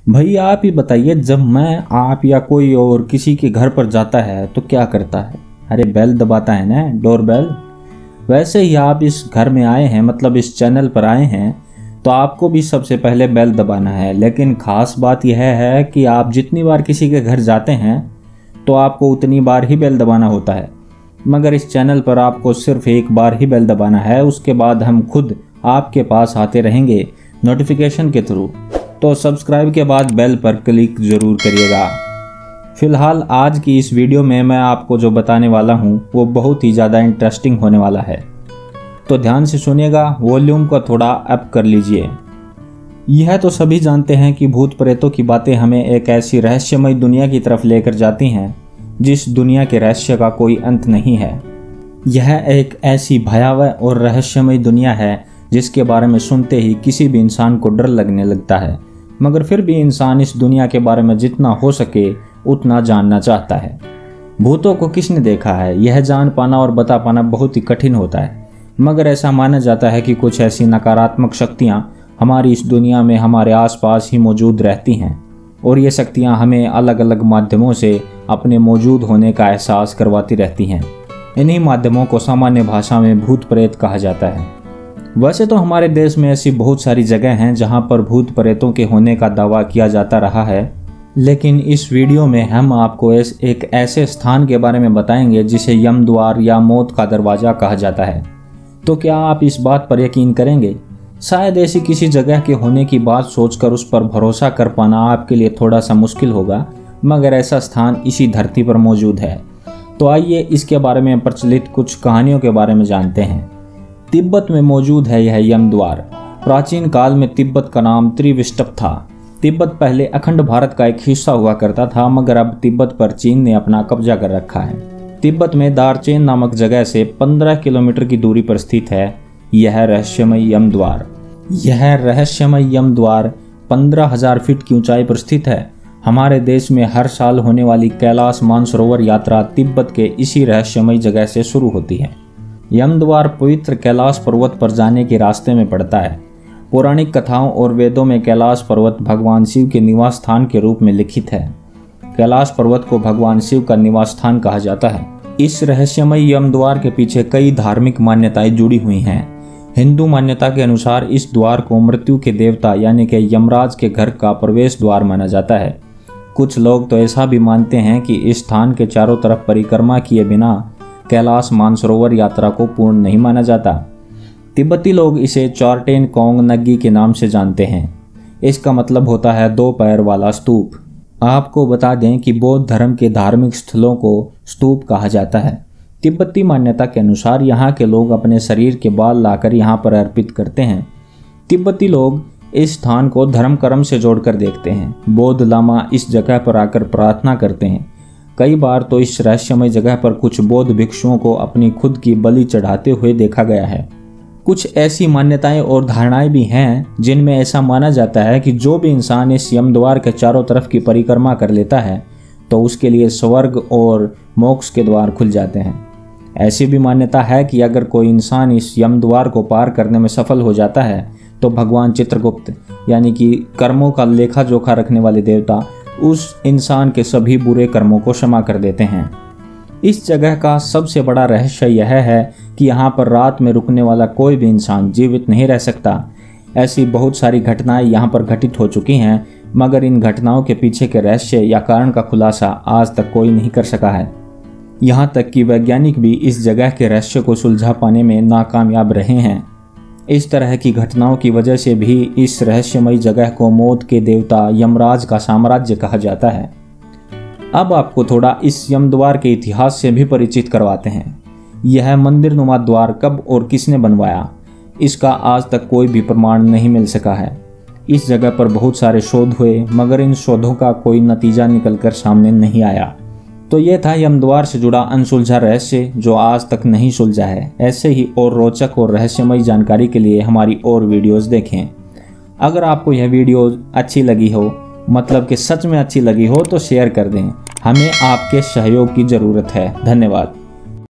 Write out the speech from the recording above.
भाई आप ही बताइए, जब मैं, आप या कोई और किसी के घर पर जाता है तो क्या करता है? अरे बेल दबाता है ना, डोर बेल। वैसे ही आप इस घर में आए हैं, मतलब इस चैनल पर आए हैं, तो आपको भी सबसे पहले बेल दबाना है। लेकिन ख़ास बात यह है कि आप जितनी बार किसी के घर जाते हैं तो आपको उतनी बार ही बेल दबाना होता है, मगर इस चैनल पर आपको सिर्फ एक बार ही बेल दबाना है। उसके बाद हम खुद आपके पास आते रहेंगे नोटिफिकेशन के थ्रू। तो सब्सक्राइब के बाद बेल पर क्लिक ज़रूर करिएगा। फ़िलहाल आज की इस वीडियो में मैं आपको जो बताने वाला हूँ वो बहुत ही ज़्यादा इंटरेस्टिंग होने वाला है, तो ध्यान से सुनिएगा। वॉल्यूम को थोड़ा अप कर लीजिए। यह तो सभी जानते हैं कि भूत प्रेतों की बातें हमें एक ऐसी रहस्यमय दुनिया की तरफ लेकर जाती हैं जिस दुनिया के रहस्य का कोई अंत नहीं है। यह एक ऐसी भयावह और रहस्यमय दुनिया है जिसके बारे में सुनते ही किसी भी इंसान को डर लगने लगता है, मगर फिर भी इंसान इस दुनिया के बारे में जितना हो सके उतना जानना चाहता है। भूतों को किसने देखा है, यह जान पाना और बता पाना बहुत ही कठिन होता है, मगर ऐसा माना जाता है कि कुछ ऐसी नकारात्मक शक्तियाँ हमारी इस दुनिया में हमारे आसपास ही मौजूद रहती हैं और ये शक्तियाँ हमें अलग अलग माध्यमों से अपने मौजूद होने का एहसास करवाती रहती हैं। इन्हीं माध्यमों को सामान्य भाषा में भूत प्रेत कहा जाता है। वैसे तो हमारे देश में ऐसी बहुत सारी जगह हैं जहाँ पर भूत प्रेतों के होने का दावा किया जाता रहा है, लेकिन इस वीडियो में हम आपको एक ऐसे स्थान के बारे में बताएंगे जिसे यम द्वार या मौत का दरवाज़ा कहा जाता है। तो क्या आप इस बात पर यकीन करेंगे? शायद ऐसी किसी जगह के होने की बात सोचकर उस पर भरोसा कर पाना आपके लिए थोड़ा सा मुश्किल होगा, मगर ऐसा स्थान इसी धरती पर मौजूद है। तो आइए इसके बारे में प्रचलित कुछ कहानियों के बारे में जानते हैं। तिब्बत में मौजूद है यह यम द्वार। प्राचीन काल में तिब्बत का नाम त्रिविष्टप था। तिब्बत पहले अखंड भारत का एक हिस्सा हुआ करता था, मगर अब तिब्बत पर चीन ने अपना कब्जा कर रखा है। तिब्बत में दारचेन नामक जगह से 15 किलोमीटर की दूरी पर स्थित है यह रहस्यमय यम द्वार। यह रहस्यमय यम द्वार 15,000 फीट की ऊंचाई पर स्थित है। हमारे देश में हर साल होने वाली कैलाश मानसरोवर यात्रा तिब्बत के इसी रहस्यमय जगह से शुरू होती है। यम द्वार पवित्र कैलाश पर्वत पर जाने के रास्ते में पड़ता है। पौराणिक कथाओं और वेदों में कैलाश पर्वत भगवान शिव के निवास स्थान के रूप में लिखित है। कैलाश पर्वत को भगवान शिव का निवास स्थान कहा जाता है। इस रहस्यमय यम द्वार के पीछे कई धार्मिक मान्यताएं जुड़ी हुई हैं। हिंदू मान्यता के अनुसार इस द्वार को मृत्यु के देवता यानी कि यमराज के घर का प्रवेश द्वार माना जाता है। कुछ लोग तो ऐसा भी मानते हैं कि इस स्थान के चारों तरफ परिक्रमा किए बिना कैलाश मानसरोवर यात्रा को पूर्ण नहीं माना जाता। तिब्बती लोग इसे चोरटेन कोंग नग्गी के नाम से जानते हैं। इसका मतलब होता है 2 पैर वाला स्तूप। आपको बता दें कि बौद्ध धर्म के धार्मिक स्थलों को स्तूप कहा जाता है। तिब्बती मान्यता के अनुसार यहाँ के लोग अपने शरीर के बाल लाकर यहाँ पर अर्पित करते हैं। तिब्बती लोग इस स्थान को धर्म कर्म से जोड़कर देखते हैं। बौद्ध लामा इस जगह पर आकर प्रार्थना करते हैं। कई बार तो इस रहस्यमय जगह पर कुछ बौद्ध भिक्षुओं को अपनी खुद की बलि चढ़ाते हुए देखा गया है। कुछ ऐसी मान्यताएं और धारणाएं भी हैं जिनमें ऐसा माना जाता है कि जो भी इंसान इस यम द्वार के चारों तरफ की परिक्रमा कर लेता है तो उसके लिए स्वर्ग और मोक्ष के द्वार खुल जाते हैं। ऐसी भी मान्यता है कि अगर कोई इंसान इस यम द्वार को पार करने में सफल हो जाता है तो भगवान चित्रगुप्त यानी कि कर्मों का लेखा जोखा रखने वाले देवता उस इंसान के सभी बुरे कर्मों को क्षमा कर देते हैं। इस जगह का सबसे बड़ा रहस्य यह है कि यहाँ पर रात में रुकने वाला कोई भी इंसान जीवित नहीं रह सकता। ऐसी बहुत सारी घटनाएं यहाँ पर घटित हो चुकी हैं, मगर इन घटनाओं के पीछे के रहस्य या कारण का खुलासा आज तक कोई नहीं कर सका है। यहाँ तक कि वैज्ञानिक भी इस जगह के रहस्य को सुलझा पाने में नाकामयाब रहे हैं। इस तरह की घटनाओं की वजह से भी इस रहस्यमय जगह को मौत के देवता यमराज का साम्राज्य कहा जाता है। अब आपको थोड़ा इस यम द्वार के इतिहास से भी परिचित करवाते हैं। यह मंदिर नुमा द्वार कब और किसने बनवाया, इसका आज तक कोई भी प्रमाण नहीं मिल सका है। इस जगह पर बहुत सारे शोध हुए, मगर इन शोधों का कोई नतीजा निकलकर सामने नहीं आया। तो ये था यम द्वार से जुड़ा अनसुलझा रहस्य जो आज तक नहीं सुलझा है। ऐसे ही और रोचक और रहस्यमय जानकारी के लिए हमारी और वीडियोस देखें। अगर आपको यह वीडियो अच्छी लगी हो, मतलब कि सच में अच्छी लगी हो, तो शेयर कर दें। हमें आपके सहयोग की ज़रूरत है। धन्यवाद।